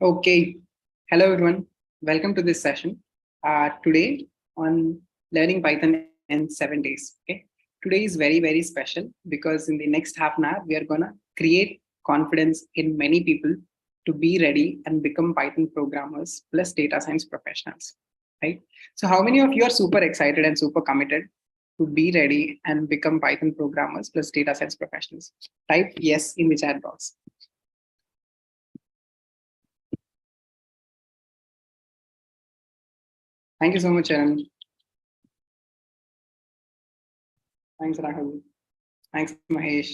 Okay, hello everyone. Welcome to this session. Today on learning Python in 7 days. Okay, today is very special because in the next half an hour we are gonna create confidence in many people to be ready and become Python programmers plus data science professionals. Right. So, how many of you are super excited and super committed to be ready and become Python programmers plus data science professionals? Type yes in the chat box. Thank you so much, Aaron. Thanks, Rahul. Thanks, Mahesh.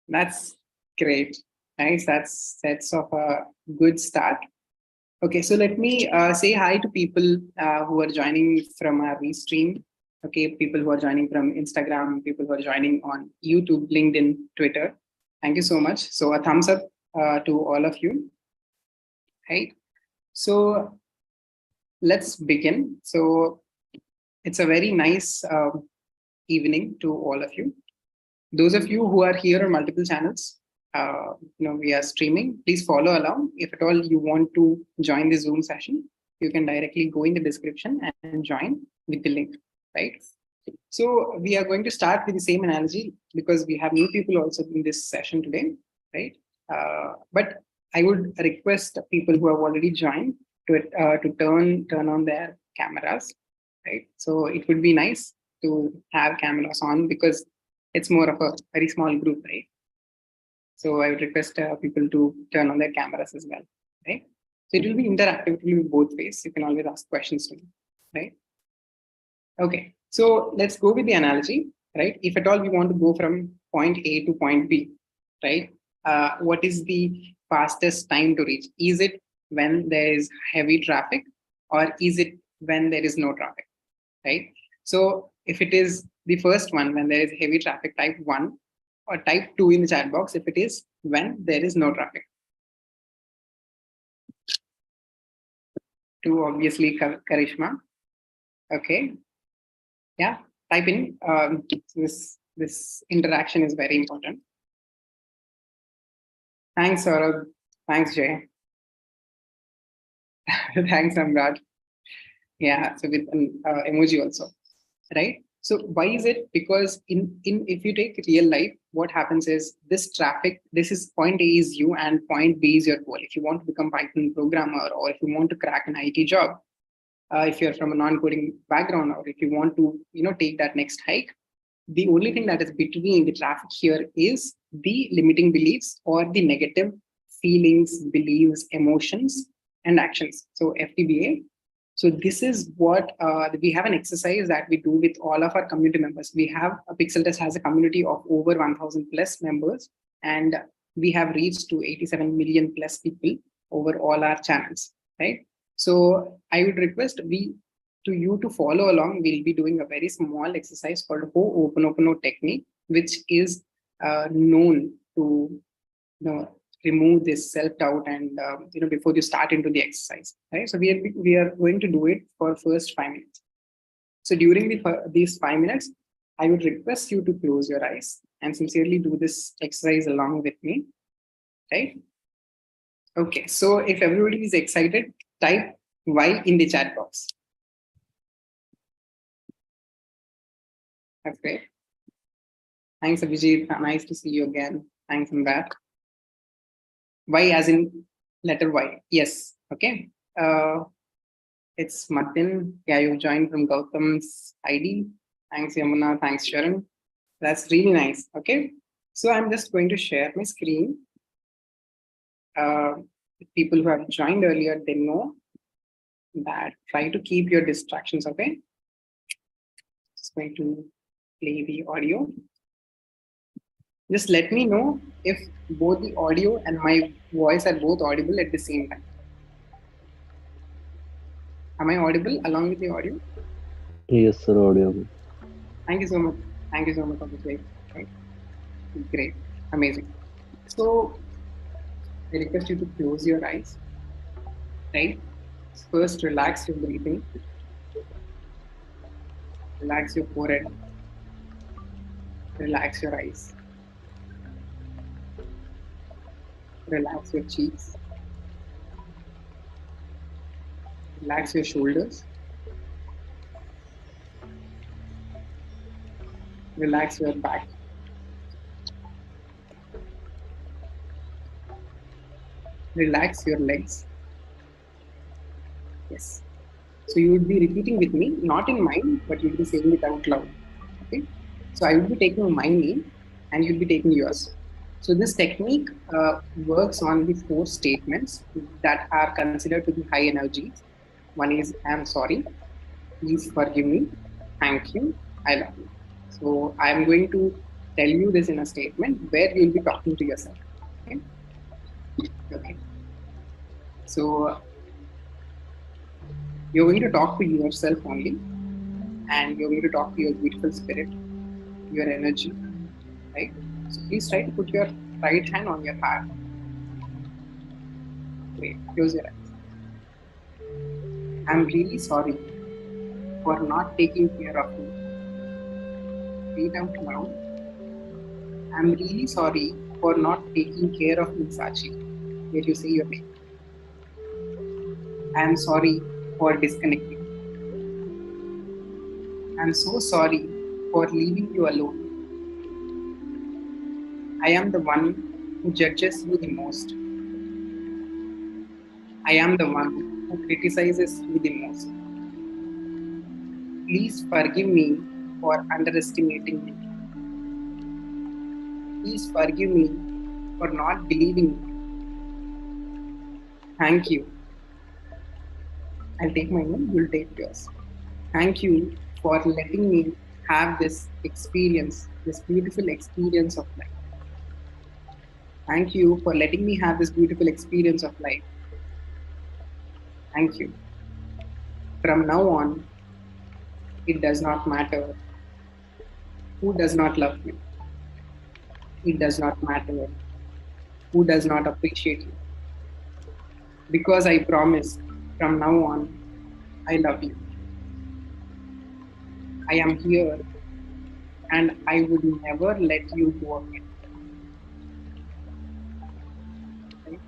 That's great. Nice. That's of a good start. Okay, so let me say hi to people who are joining from our restream. Okay, people who are joining from Instagram, people who are joining on YouTube, LinkedIn, Twitter. Thank you so much. So a thumbs up to all of you. Right. So let's begin. So it's a very nice evening to all of you. Those of you who are here on multiple channels, we are streaming. Please follow along. If at all you want to join the Zoom session, you can directly go in the description and join with the link, right? So we are going to start with the same analogy because we have new people also in this session today, right? But I would request people who have already joined to turn on their cameras, right? So it would be nice to have cameras on because it's more of a very small group, right? So I would request people to turn on their cameras as well, right? So it will be interactive, it will be both ways. You can always ask questions to me, right? Okay, so let's go with the analogy, right? If at all we want to go from point A to point B, right? What is the fastest time to reach? Is it when there is heavy traffic or is it when there is no traffic, right? So if it is the first one, when there is heavy traffic, type 1, or type 2 in the chat box if it is when there is no traffic. 2, obviously, Karishma. Okay. Yeah, type in. This interaction is very important. Thanks, Saurabh. Thanks, Jay. Thanks, Amrad. Yeah, so with an emoji also, right? So why is it? Because in if you take real life, what happens is this traffic, this is point A is you and point B is your goal. If you want to become Python programmer or if you want to crack an IT job, if you're from a non-coding background or if you want to, take that next hike, the only thing that is between the traffic here is the limiting beliefs or the negative feelings, beliefs, emotions, and actions. So FTBA. So this is what we have an exercise that we do with all of our community members. We have a Pixeltest has a community of over 1,000 plus members, and we have reached to 87 million plus people over all our channels, right? So I would request you to follow along. We'll be doing a very small exercise called Ho Open technique, which is known to remove this self-doubt and before you start into the exercise, right? So we are going to do it for first 5 minutes. So during these 5 minutes, I would request you to close your eyes and sincerely do this exercise along with me, right? Okay, so if everybody is excited, type Y in the chat box. That's great. Thanks, Abhijit. Nice to see you again. Thanks, I'm back. Y as in letter Y. Yes. Okay. It's Martin. Yeah, you joined from Gautam's ID. Thanks, Yamuna. Thanks, Sharon. That's really nice. Okay. So I'm just going to share my screen. People who have joined earlier, they know that try to keep your distractions. Okay. Just going to play the audio. Just let me know if both the audio and my voice are both audible at the same time. Am I audible along with the audio? Yes, sir, audible. Thank you so much. Thank you so much, Abhishek. Right? Great. Amazing. So I request you to close your eyes. Right? First, relax your breathing. Relax your forehead. Relax your eyes. Relax your cheeks. Relax your shoulders. Relax your back. Relax your legs. Yes. So you would be repeating with me, not in mind, but you'll be saying it out loud. Okay. So I will be taking my name and you'll be taking yours. So this technique works on the four statements that are considered to be high energy. One is, I'm sorry, please forgive me, thank you, I love you. So I'm going to tell you this in a statement where you'll be talking to yourself. Okay. Okay. So you're going to talk to yourself only, and you're going to talk to your beautiful spirit, your energy, right? So please try to put your right hand on your heart. Great. Close your eyes. I'm really sorry for not taking care of me. Read out loud. I'm really sorry for not taking care of me, Sachi. Where you say your name. I'm sorry for disconnecting. I'm so sorry for leaving you alone. I am the one who judges you the most. I am the one who criticizes you the most. Please forgive me for underestimating me. Please forgive me for not believing you. Thank you. I'll take my name, you'll take yours. Thank you for letting me have this experience, this beautiful experience of life. Thank you for letting me have this beautiful experience of life. Thank you. From now on, it does not matter who does not love you. It does not matter who does not appreciate you. Because I promise from now on, I love you. I am here and I would never let you go again. Right?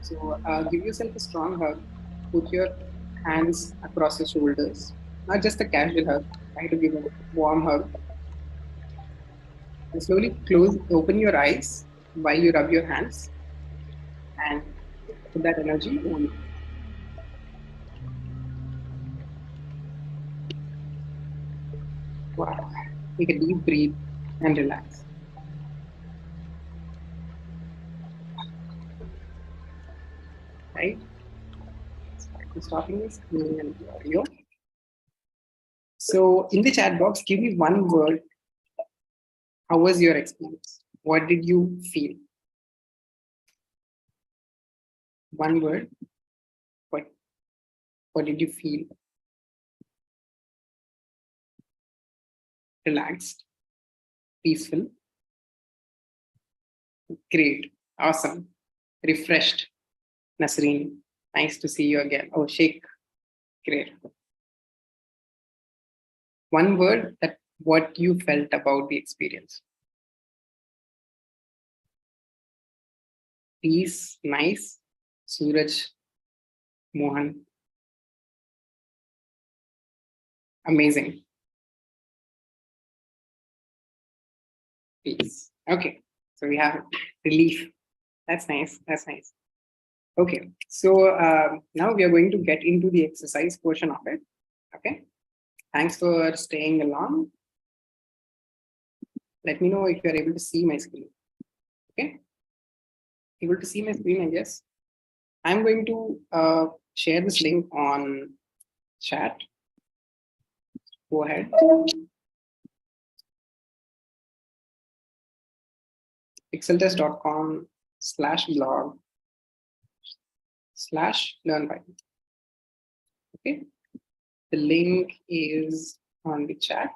So give yourself a strong hug. Put your hands across your shoulders. Not just a casual hug. Try to give a warm hug. And slowly open your eyes while you rub your hands and put that energy on you. Wow. Take a deep breath and relax. Right? I'm stopping the screen and the audio. So in the chat box, give me one word. How was your experience? What did you feel? One word. What what did you feel? Relaxed, peaceful, great, awesome, refreshed. Nasreen, nice to see you again. Oh, Sheikh, great. One word that what you felt about the experience. Peace, nice. Suraj, Mohan, amazing. Peace. Okay, so we have relief. That's nice. That's nice. Okay, so now we are going to get into the exercise portion of it. Okay, thanks for staying along. Let me know if you are able to see my screen. Okay, able to see my screen, I guess. I'm going to share this link on chat. Go ahead. pixeltest.com/blog/learn. Okay, the link is on the chat.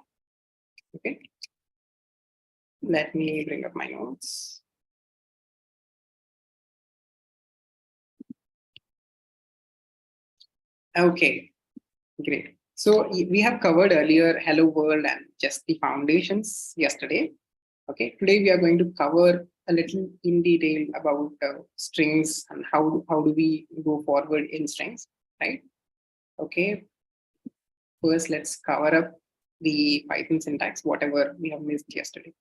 Okay, let me bring up my notes. Okay, great. So we have covered earlier Hello World and just the foundations yesterday. Okay, today we are going to cover a little in detail about strings and how do we go forward in strings, right? Okay, first let's cover up the Python syntax, whatever we have missed yesterday.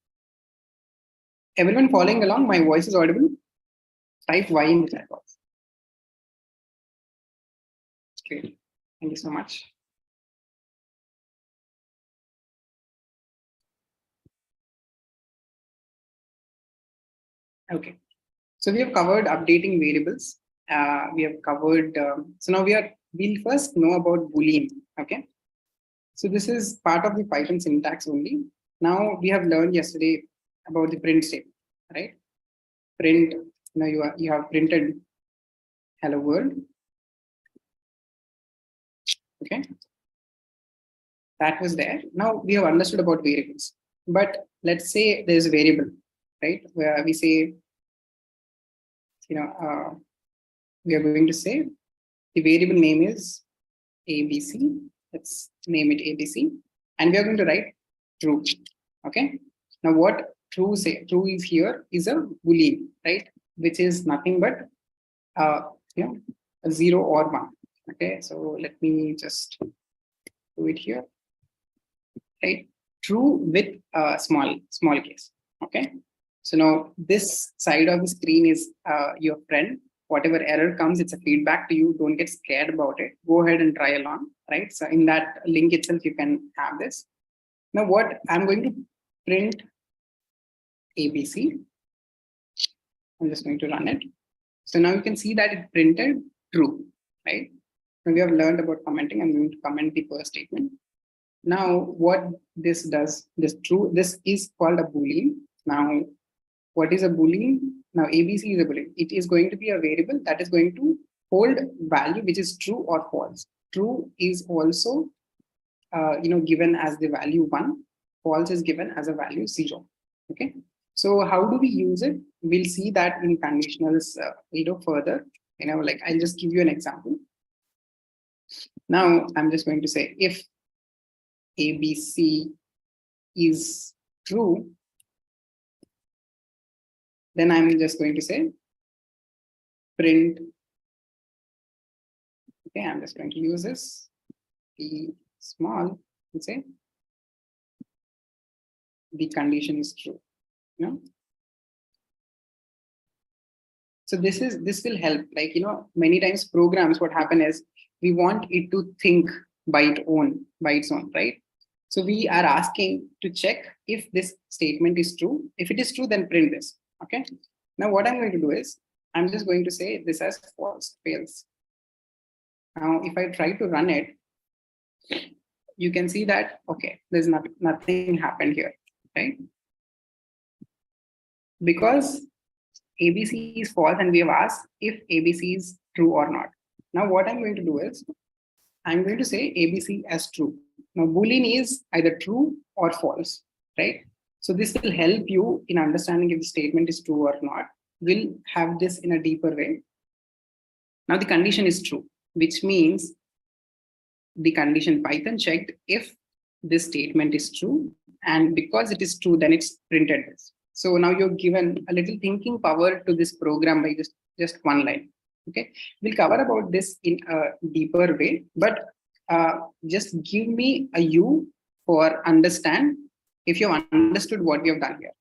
Everyone following along, my voice is audible? Type Y in the chat box. Great. Thank you so much. Okay. So we have covered updating variables. We have covered, so now we'll first know about Boolean. Okay. So this is part of the Python syntax only. Now we have learned yesterday about the print statement, right? Print, you have printed hello world. Okay. That was there. Now we have understood about variables. But let's say there's a variable, right? Where we say, we are going to say the variable name is ABC. Let's name it ABC. And we are going to write true. Okay. Now what true is here is a Boolean, right? Which is nothing but a 0 or 1. Okay. So let me just do it here. Right. True with small case. Okay. So now this side of the screen is your friend. Whatever error comes, it's a feedback to you. Don't get scared about it. Go ahead and try along, right? So in that link itself, you can have this. Now what I'm going to print ABC. I'm just going to run it. So now you can see that it printed true, right? Now we have learned about commenting. I'm going to comment the first statement. Now what this does, this is called a Boolean. Now what is a Boolean? Now ABC is a Boolean. It is going to be a variable that is going to hold value which is true or false. True is also given as the value 1. False is given as a value 0. Okay. So how do we use it? We'll see that in conditionals further. Like I'll just give you an example. Now I'm just going to say if ABC is true, then I'm just going to say print. Okay, I'm just going to use this P small and say the condition is true. So this will help. Like many times programs, what happen is we want it to think by its own, right? So we are asking to check if this statement is true. If it is true, then print this. Okay. Now what I'm going to do is I'm just going to say this as false, fails. Now if I try to run it, you can see that okay, there's nothing happened here, right? Because ABC is false and we have asked if ABC is true or not. Now what I'm going to do is I'm going to say ABC as true. Now Boolean is either true or false, right? So this will help you in understanding if the statement is true or not. We'll have this in a deeper way. Now the condition is true, which means the condition Python checked if this statement is true, and because it is true, then it's printed this. So now you're given a little thinking power to this program by just one line. Okay, we'll cover about this in a deeper way, but just give me a U for understand if you've understood what we have done here.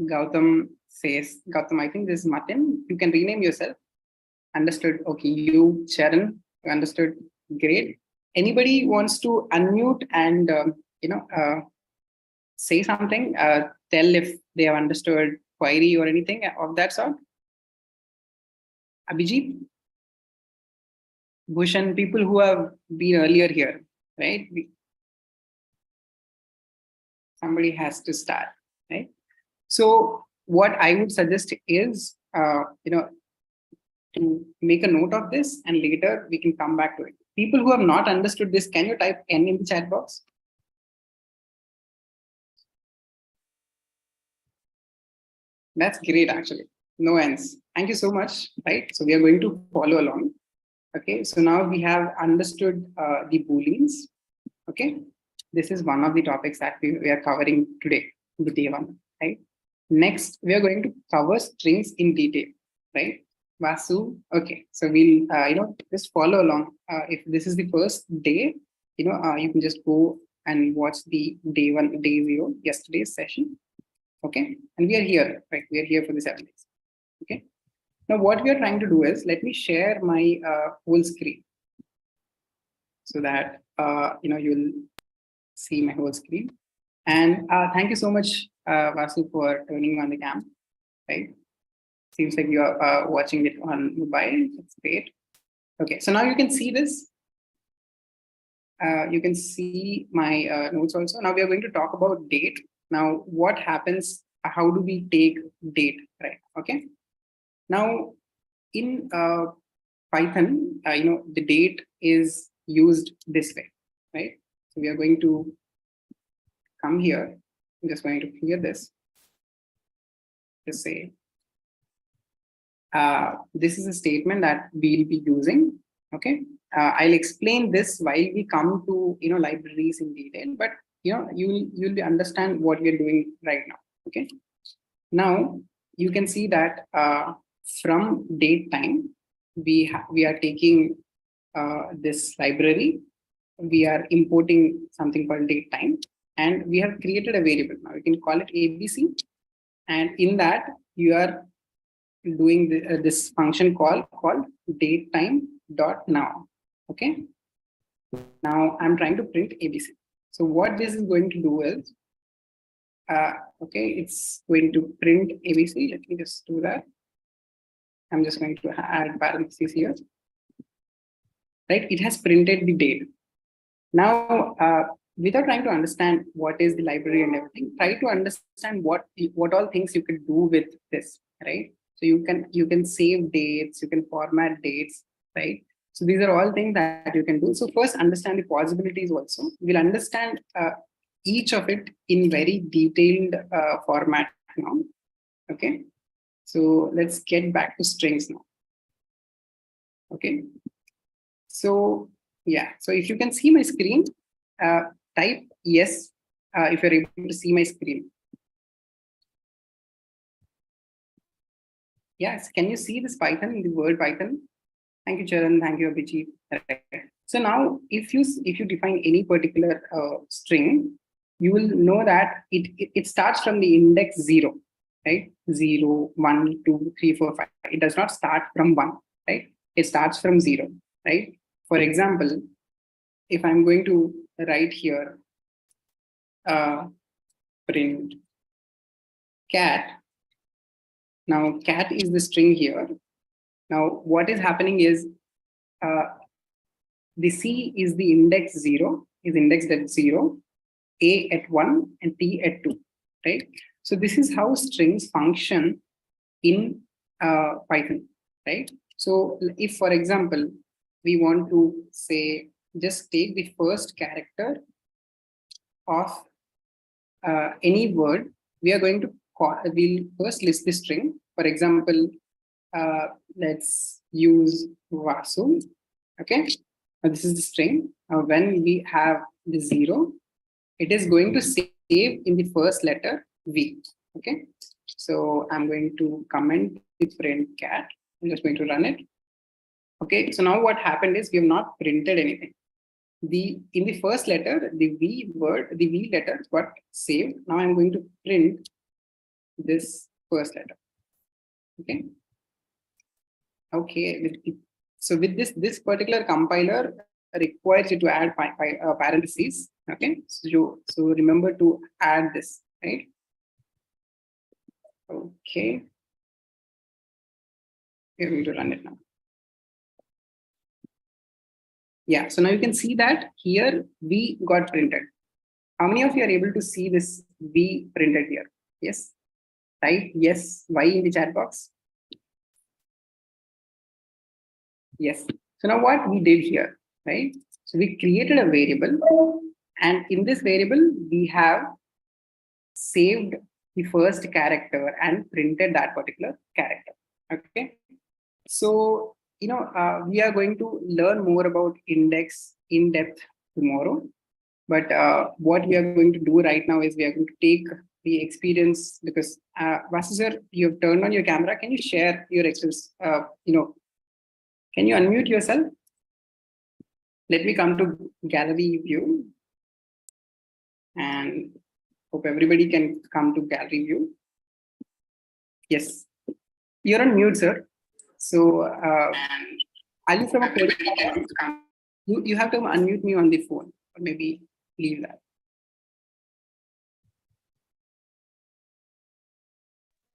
Gautam says, Gautam, I think this is Martin. You can rename yourself. Understood. Okay, you, Sharon, you understood. Great. Anybody wants to unmute and say something? Tell if they have understood query or anything of that sort. Abhijit, Bhushan, people who have been earlier here, right? Somebody has to start, right? So what I would suggest is, to make a note of this and later we can come back to it. People who have not understood this, can you type N in the chat box? That's great, actually. No N's. Thank you so much, right? So we are going to follow along. Okay, so now we have understood the Booleans. Okay, this is one of the topics that we are covering today, the day one, right? Next, we are going to cover strings in detail, right? Vasu. Okay, so we'll just follow along. If this is the first day, you can just go and watch the day 1, day 0, yesterday's session. Okay, and we are here, right? We are here for the 7 days. Okay. Now what we are trying to do is, let me share my whole screen so that you'll see my whole screen. And thank you so much, Vasu, for turning on the cam. Right. Seems like you are watching it on mobile. That's great. Okay, so now you can see this. You can see my notes also. Now we are going to talk about date. Now, what happens? How do we take date? Right. Okay. Now, in Python, the date is used this way, right? So we are going to come here. I'm just going to clear this. Just say, this is a statement that we'll be using. Okay, I'll explain this while we come to libraries in detail, but you'll be understand what we're doing right now. Okay, now you can see that from date time we are taking this library, we are importing something called date time, and we have created a variable. Now you can call it ABC, and in that you are doing this function called datetime.now. Okay, now I'm trying to print ABC. So what this is going to do is, okay, it's going to print ABC. Let me just do that. I'm just going to add parentheses here. Right, it has printed the date. Now, without trying to understand what is the library and everything, try to understand what all things you could do with this, right? So you can save dates, you can format dates, right? So these are all things that you can do. So first, understand the possibilities also. We'll understand each of it in very detailed format now. Okay, so let's get back to strings now. Okay, so yeah, so if you can see my screen, type yes if you're able to see my screen. Yes, can you see this Python, the word Python? Thank you, Charan. Thank you, Abhijit. So now, if you define any particular string, you will know that it starts from the index 0, right? 0, 1, 2, 3, 4, 5. It does not start from 1, right? It starts from 0, right? For example, if I'm going to write here, print cat. Now, cat is the string here. Now, what is happening is the C is the index 0, is indexed at 0, A at 1, and T at 2, right? So this is how strings function in Python, right? So if, for example, we want to say, just take the first character of any word, we are going to call, we'll first list the string. For example, let's use Vasu. Okay, now this is the string. When we have the 0, it is going to save in the first letter V. Okay, so I'm going to comment the print cat. I'm just going to run it. Okay, so now what happened is we have not printed anything. In the first letter, the V letter got saved. Now I'm going to print this first letter. Okay. Okay. So with this particular compiler requires you to add parentheses. Okay. So remember to add this, right? Okay. We're going to run it now. Yeah, so now you can see that here V got printed. How many of you are able to see this V printed here? Yes. Type yes, Y in the chat box. Yes. So now what we did here, right? So we created a variable, and in this variable, we have saved the first character and printed that particular character. Okay. So, we are going to learn more about index in depth tomorrow. But what we are going to do right now is we are going to take the experience, because Vasu sir, you have turned on your camera. Can you share your experience? Can you unmute yourself? Let me come to gallery view, and hope everybody can come to gallery view. Yes, you're on mute, sir. So, are you from a coding background? You have to unmute me on the phone, or maybe leave that.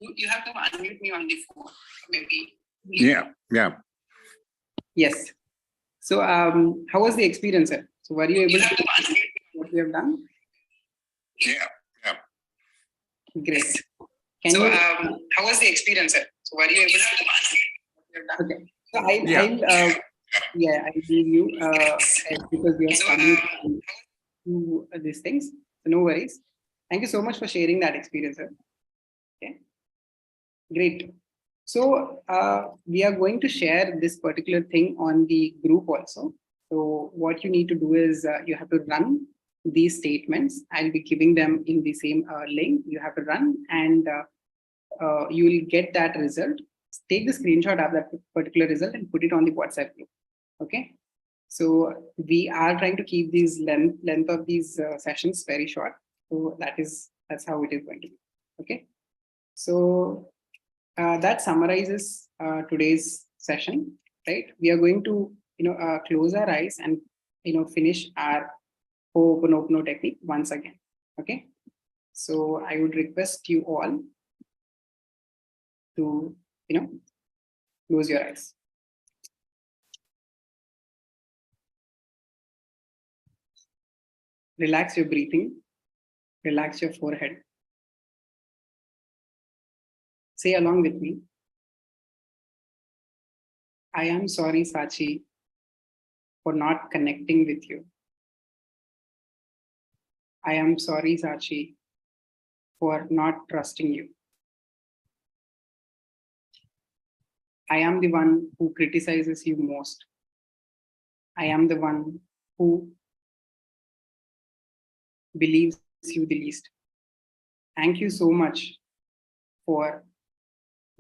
You have to unmute me on the phone, or maybe leave that. Yeah. Yes. So, how was the experience, sir? So, were you able to unmute what we have done? Yeah. Great. How was the experience, sir? So, were you able to unmute what we have done? Okay. So, I give you because we are coming to these things. So, no worries. Thank you so much for sharing that experience, sir. Okay. Great. So we are going to share this particular thing on the group also. So what you need to do is you have to run these statements. I'll be giving them in the same link. You have to run, and you will get that result. Take the screenshot of that particular result and put it on the WhatsApp group. Okay. So we are trying to keep these length of these sessions very short. So that's how it is going to be. Okay. So that summarizes today's session, right? We are going to close our eyes and finish our Ho'oponopono technique once again. Okay. So I would request you all to close your eyes. Relax your breathing. Relax your forehead. Say along with me. I am sorry, Sachi, for not connecting with you. I am sorry, Sachi, for not trusting you. I am the one who criticizes you most. I am the one who believes you the least. Thank you so much for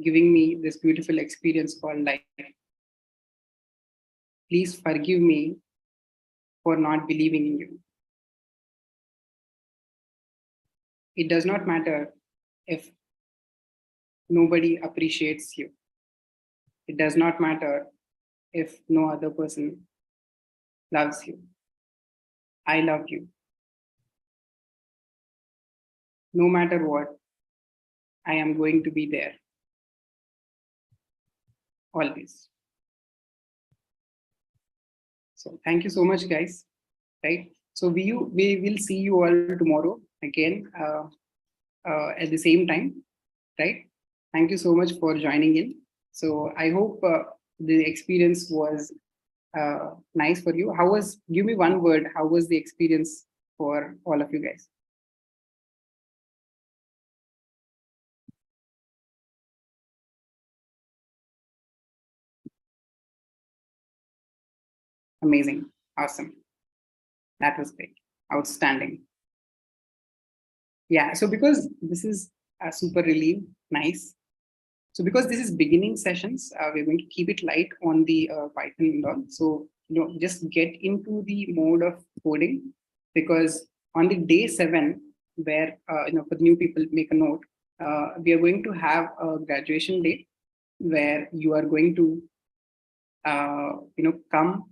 giving me this beautiful experience called life. Please forgive me for not believing in you. It does not matter if nobody appreciates you. It does not matter if no other person loves you. I love you. No matter what, I am going to be there. Always. So thank you so much, guys. Right. So we will see you all tomorrow again at the same time. Right. Thank you so much for joining in. So I hope the experience was nice for you. Give me one word. How was the experience for all of you guys? Amazing. Awesome. That was great. Outstanding. Yeah. So because this is a super relief, nice. So because this is beginning sessions, we're going to keep it light on the Python and all. So just get into the mode of coding, because on the day 7, where for the new people, make a note, we are going to have a graduation day where you are going to come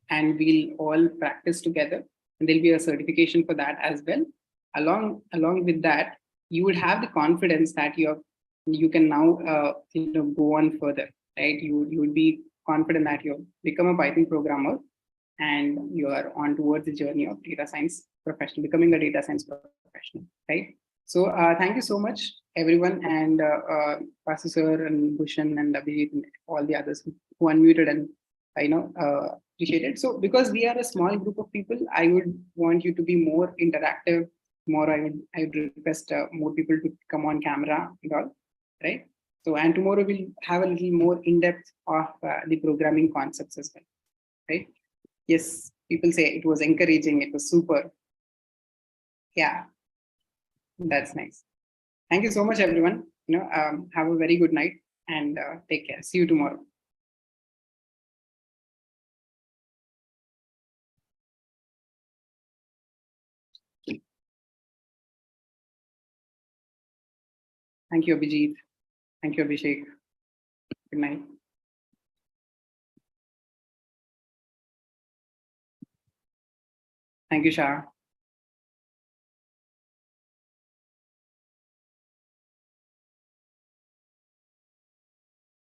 and we'll all practice together, and there'll be a certification for that as well. Along with that, you would have the confidence that you can now go on further, right? You would be confident that you become a Python programmer and you are on towards the journey of data science professional, becoming a data science professional, right? So thank you so much, everyone, and Vasu sir and Bhushan and Abhijit and all the others who unmuted and appreciate it. So because we are a small group of people, I would want you to be more interactive. More, I would request more people to come on camera and all, right? So, and tomorrow we'll have a little more in-depth of the programming concepts as well, right? Yes, people say it was encouraging, it was super. Yeah. That's nice. Thank you so much, everyone. Have a very good night and take care. See you tomorrow. Thank you, Abhijit. Thank you, Abhishek. Good night. Thank you, Shah.